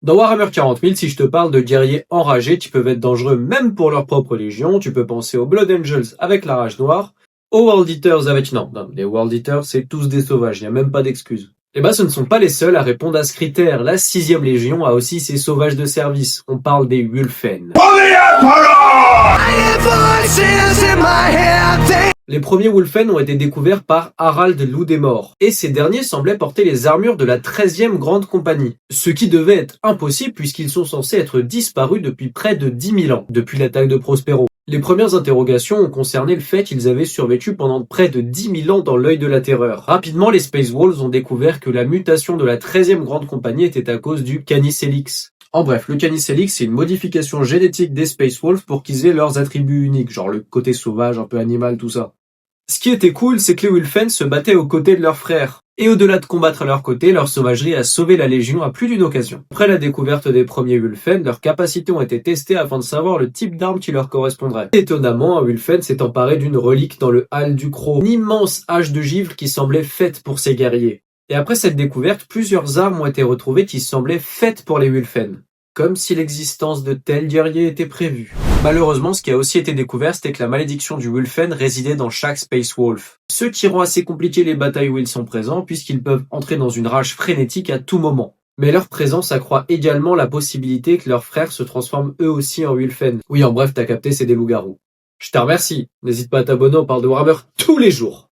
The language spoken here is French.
Dans Warhammer 40 000, si je te parle de guerriers enragés qui peuvent être dangereux même pour leur propre légion, tu peux penser aux Blood Angels avec la rage noire, aux World Eaters avec... Non, les World Eaters c'est tous des sauvages, il n'y a même pas d'excuses. Eh ben ce ne sont pas les seuls à répondre à ce critère, la 6ème Légion a aussi ses sauvages de service, on parle des Wulfen. Les premiers Wulfen ont été découverts par Harald Loup des Morts, et ces derniers semblaient porter les armures de la 13e Grande Compagnie, ce qui devait être impossible puisqu'ils sont censés être disparus depuis près de 10 000 ans, depuis l'attaque de Prospero. Les premières interrogations ont concerné le fait qu'ils avaient survécu pendant près de 10 000 ans dans l'œil de la terreur. Rapidement, les Space Wolves ont découvert que la mutation de la 13e Grande Compagnie était à cause du Canis Helix. En bref, le Canis Helix, c'est une modification génétique des Space Wolves pour qu'ils aient leurs attributs uniques, genre le côté sauvage, un peu animal, tout ça. Ce qui était cool, c'est que les Wulfen se battaient aux côtés de leurs frères. Et au-delà de combattre à leur côté, leur sauvagerie a sauvé la Légion à plus d'une occasion. Après la découverte des premiers Wulfen, leurs capacités ont été testées afin de savoir le type d'arme qui leur correspondrait. Étonnamment, un Wulfen s'est emparé d'une relique dans le hall du Croc, une immense hache de givre qui semblait faite pour ces guerriers. Et après cette découverte, plusieurs armes ont été retrouvées qui semblaient faites pour les Wulfen. Comme si l'existence de tels guerriers était prévue. Malheureusement, ce qui a aussi été découvert, c'était que la malédiction du Wulfen résidait dans chaque Space Wolf. Ce qui rend assez compliqué les batailles où ils sont présents, puisqu'ils peuvent entrer dans une rage frénétique à tout moment. Mais leur présence accroît également la possibilité que leurs frères se transforment eux aussi en Wulfen. Oui, en bref, t'as capté, c'est des loups-garous. Je te remercie. N'hésite pas à t'abonner, on parle de Warhammer tous les jours.